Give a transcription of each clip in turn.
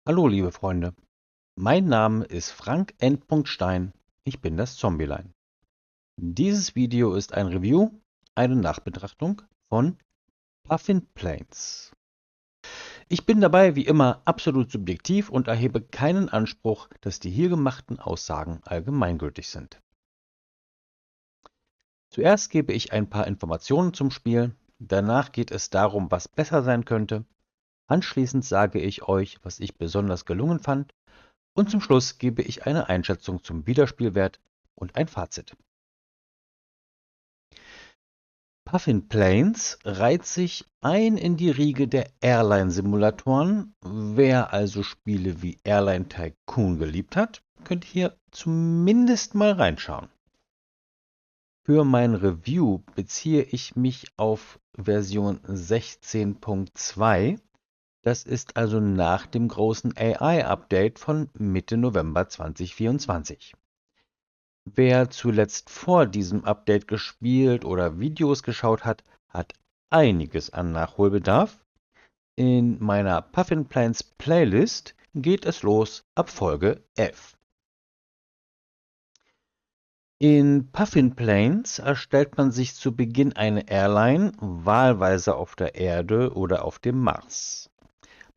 Hallo, liebe Freunde. Mein Name ist Frank N. Stein. Ich bin das Zombielein. Dieses Video ist ein Review, eine Nachbetrachtung von Puffin Plains. Ich bin dabei wie immer absolut subjektiv und erhebe keinen Anspruch, dass die hier gemachten Aussagen allgemeingültig sind. Zuerst gebe ich ein paar Informationen zum Spiel, danach geht es darum, was besser sein könnte, anschließend sage ich euch, was ich besonders gelungen fand, und zum Schluss gebe ich eine Einschätzung zum Wiederspielwert und ein Fazit. Puffin Plains reiht sich ein in die Riege der Airline-Simulatoren. Wer also Spiele wie Airline Tycoon geliebt hat, könnte hier zumindest mal reinschauen. Für mein Review beziehe ich mich auf Version 16.2. Das ist also nach dem großen AI-Update von Mitte November 2024. Wer zuletzt vor diesem Update gespielt oder Videos geschaut hat, hat einiges an Nachholbedarf. In meiner Puffin Plains Playlist geht es los ab Folge 11. In Puffin Plains erstellt man sich zu Beginn eine Airline, wahlweise auf der Erde oder auf dem Mars.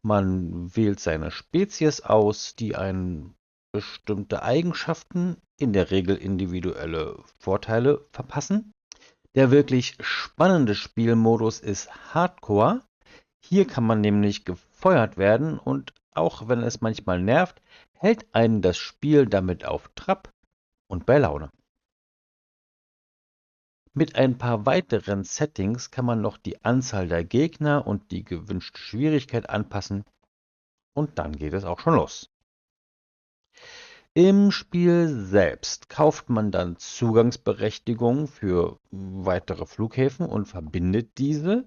Man wählt seine Spezies aus, die einen bestimmte Eigenschaften, in der Regel individuelle Vorteile, verpassen. Der wirklich spannende Spielmodus ist Hardcore. Hier kann man nämlich gefeuert werden und auch wenn es manchmal nervt, hält einen das Spiel damit auf Trab und bei Laune. Mit ein paar weiteren Settings kann man noch die Anzahl der Gegner und die gewünschte Schwierigkeit anpassen und dann geht es auch schon los. Im Spiel selbst kauft man dann Zugangsberechtigungen für weitere Flughäfen und verbindet diese,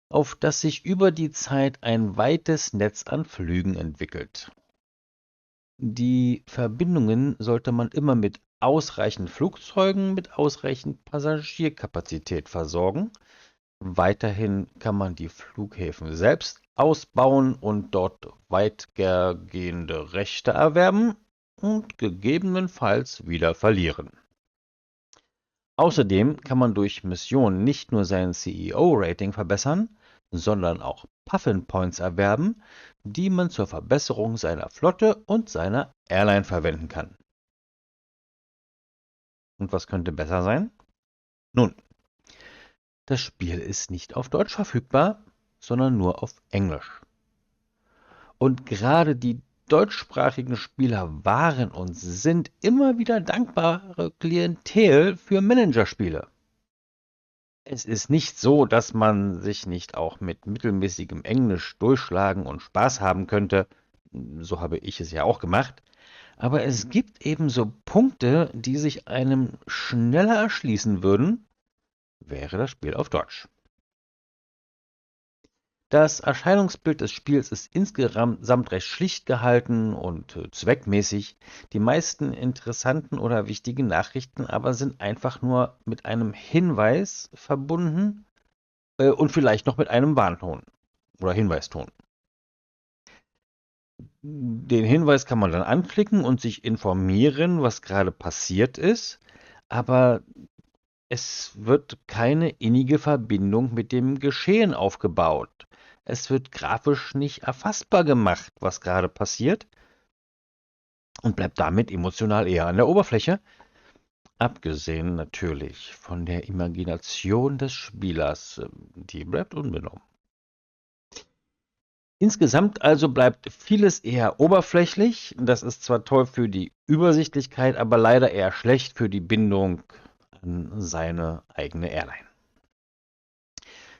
auf das sich über die Zeit ein weites Netz an Flügen entwickelt. Die Verbindungen sollte man immer mit ausreichend Flugzeugen mit ausreichend Passagierkapazität versorgen. Weiterhin kann man die Flughäfen selbst ausbauen und dort weitergehende Rechte erwerben und gegebenenfalls wieder verlieren. Außerdem kann man durch Missionen nicht nur sein CEO-Rating verbessern, sondern auch Puffin Points erwerben, die man zur Verbesserung seiner Flotte und seiner Airline verwenden kann. Und was könnte besser sein? Nun, das Spiel ist nicht auf Deutsch verfügbar, sondern nur auf Englisch. Und gerade die deutschsprachigen Spieler waren und sind immer wieder dankbare Klientel für Managerspiele. Es ist nicht so, dass man sich nicht auch mit mittelmäßigem Englisch durchschlagen und Spaß haben könnte. So habe ich es ja auch gemacht. Aber es gibt eben so Punkte, die sich einem schneller erschließen würden, wäre das Spiel auf Deutsch. Das Erscheinungsbild des Spiels ist insgesamt recht schlicht gehalten und zweckmäßig. Die meisten interessanten oder wichtigen Nachrichten aber sind einfach nur mit einem Hinweis verbunden und vielleicht noch mit einem Warnton oder Hinweiston. Den Hinweis kann man dann anklicken und sich informieren, was gerade passiert ist, aber es wird keine innige Verbindung mit dem Geschehen aufgebaut. Es wird grafisch nicht erfassbar gemacht, was gerade passiert, und bleibt damit emotional eher an der Oberfläche, abgesehen natürlich von der Imagination des Spielers, die bleibt unbenommen. Insgesamt also bleibt vieles eher oberflächlich. Das ist zwar toll für die Übersichtlichkeit, aber leider eher schlecht für die Bindung an seine eigene Airline.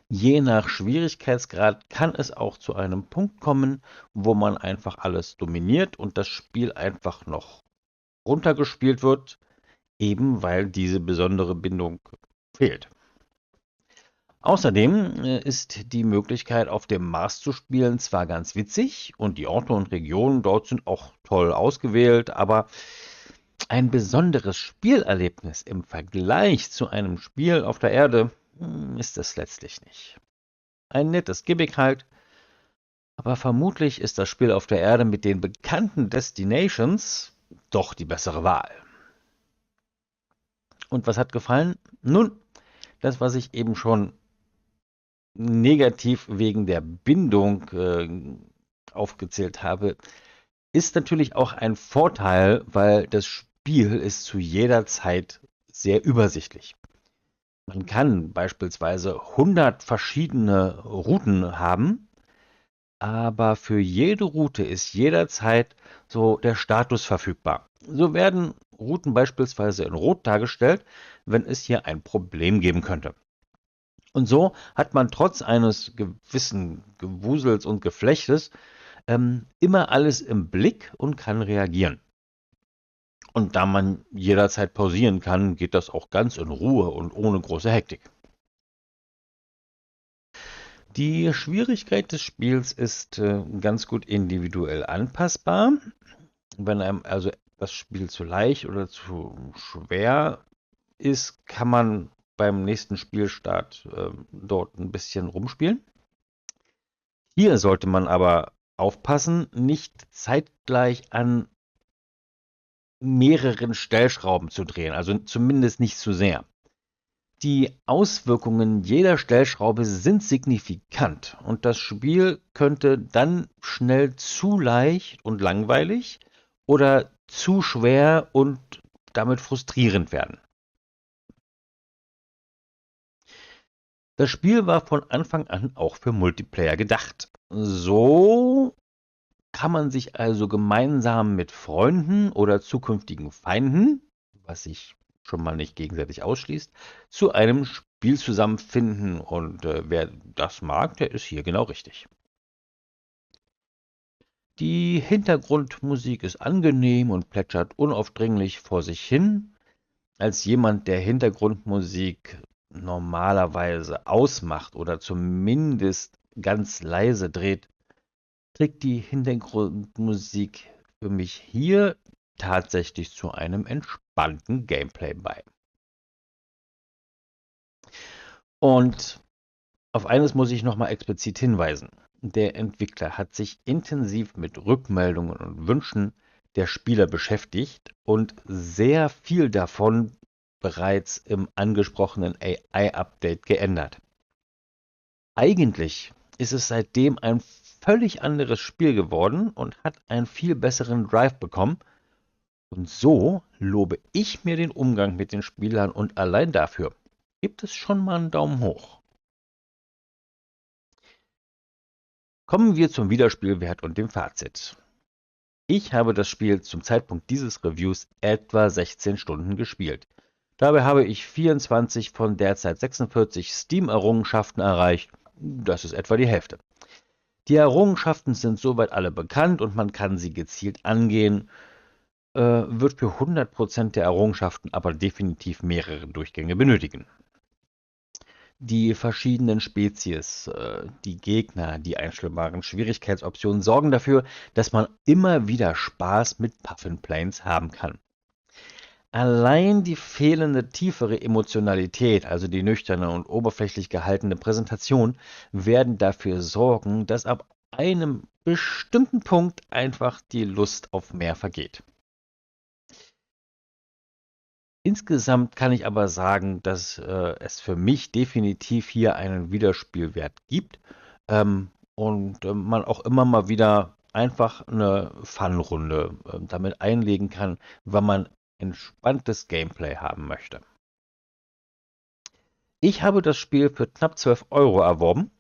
Je nach Schwierigkeitsgrad kann es auch zu einem Punkt kommen, wo man einfach alles dominiert und das Spiel einfach noch runtergespielt wird, eben weil diese besondere Bindung fehlt. Außerdem ist die Möglichkeit, auf dem Mars zu spielen, zwar ganz witzig und die Orte und Regionen dort sind auch toll ausgewählt, aber ein besonderes Spielerlebnis im Vergleich zu einem Spiel auf der Erde ist es letztlich nicht. Ein nettes Gimmick halt, Aber vermutlich ist das Spiel auf der Erde mit den bekannten Destinations doch die bessere Wahl. Und was hat gefallen? Nun, das, was ich eben schon negativ wegen der Bindung aufgezählt habe, ist natürlich auch ein Vorteil, weil das Spiel ist zu jeder Zeit sehr übersichtlich. Man kann beispielsweise 100 verschiedene Routen haben, aber für jede Route ist jederzeit so der Status verfügbar. So werden Routen beispielsweise in Rot dargestellt, wenn es hier ein Problem geben könnte. Und so hat man trotz eines gewissen Gewusels und Geflechtes immer alles im Blick und kann reagieren. Und da man jederzeit pausieren kann, geht das auch ganz in Ruhe und ohne große Hektik. Die Schwierigkeit des Spiels ist ganz gut individuell anpassbar. Wenn einem also das Spiel zu leicht oder zu schwer ist, kann man beim nächsten Spielstart dort ein bisschen rumspielen. Hier sollte man aber aufpassen, nicht zeitgleich an mehreren Stellschrauben zu drehen, also zumindest nicht zu sehr. Die Auswirkungen jeder Stellschraube sind signifikant und das Spiel könnte dann schnell zu leicht und langweilig oder zu schwer und damit frustrierend werden. Das Spiel war von Anfang an auch für Multiplayer gedacht. So kann man sich also gemeinsam mit Freunden oder zukünftigen Feinden, was sich schon mal nicht gegenseitig ausschließt, zu einem Spiel zusammenfinden und wer das mag, der ist hier genau richtig. Die Hintergrundmusik ist angenehm und plätschert unaufdringlich vor sich hin. Als jemand, der Hintergrundmusik normalerweise ausmacht oder zumindest ganz leise dreht, trägt die Hintergrundmusik für mich hier tatsächlich zu einem entspannten Gameplay bei. Und auf eines muss ich nochmal explizit hinweisen. Der Entwickler hat sich intensiv mit Rückmeldungen und Wünschen der Spieler beschäftigt und sehr viel davon bereits im angesprochenen AI-Update geändert. Eigentlich ist es seitdem ein völlig anderes Spiel geworden und hat einen viel besseren Drive bekommen. Und so lobe ich mir den Umgang mit den Spielern und allein dafür gibt es schon mal einen Daumen hoch. Kommen wir zum Wiederspielwert und dem Fazit. Ich habe das Spiel zum Zeitpunkt dieses Reviews etwa 16 Stunden gespielt. Dabei habe ich 24 von derzeit 46 Steam-Errungenschaften erreicht. Das ist etwa die Hälfte. Die Errungenschaften sind soweit alle bekannt und man kann sie gezielt angehen, wird für 100% der Errungenschaften aber definitiv mehrere Durchgänge benötigen. Die verschiedenen Spezies, die Gegner, die einstellbaren Schwierigkeitsoptionen sorgen dafür, dass man immer wieder Spaß mit Puffin Plains haben kann. Allein die fehlende tiefere Emotionalität, also die nüchterne und oberflächlich gehaltene Präsentation, werden dafür sorgen, dass ab einem bestimmten Punkt einfach die Lust auf mehr vergeht. Insgesamt kann ich aber sagen, dass es für mich definitiv hier einen Wiederspielwert gibt und man auch immer mal wieder einfach eine Fun-Runde damit einlegen kann, wenn man entspanntes Gameplay haben möchte. Ich habe das Spiel für knapp 12 € erworben.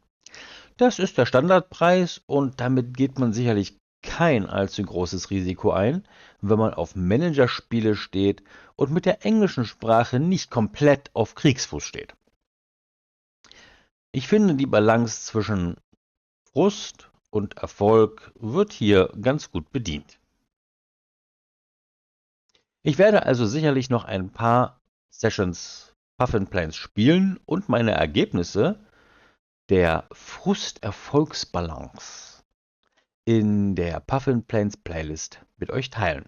Das ist der Standardpreis und damit geht man sicherlich kein allzu großes Risiko ein, wenn man auf Managerspiele steht und mit der englischen Sprache nicht komplett auf Kriegsfuß steht. Ich finde, die Balance zwischen Frust und Erfolg wird hier ganz gut bedient. Ich werde also sicherlich noch ein paar Sessions Puffin Plains spielen und meine Ergebnisse der Frust-Erfolgsbalance in der Puffin Plains Playlist mit euch teilen.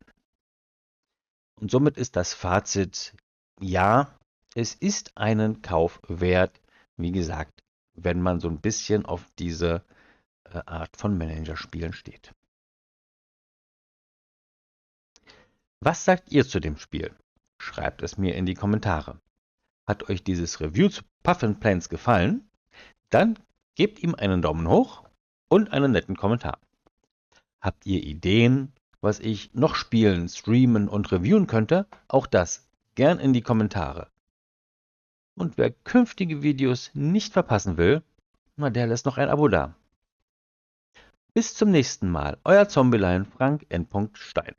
Und somit ist das Fazit, ja, es ist einen Kauf wert, wie gesagt, wenn man so ein bisschen auf diese Art von Managerspielen steht. Was sagt ihr zu dem Spiel? Schreibt es mir in die Kommentare. Hat euch dieses Review zu Puffin Plains gefallen? Dann gebt ihm einen Daumen hoch und einen netten Kommentar. Habt ihr Ideen, was ich noch spielen, streamen und reviewen könnte? Auch das gern in die Kommentare. Und wer künftige Videos nicht verpassen will, der lässt noch ein Abo da. Bis zum nächsten Mal, euer Zombielein Frank N. Stein.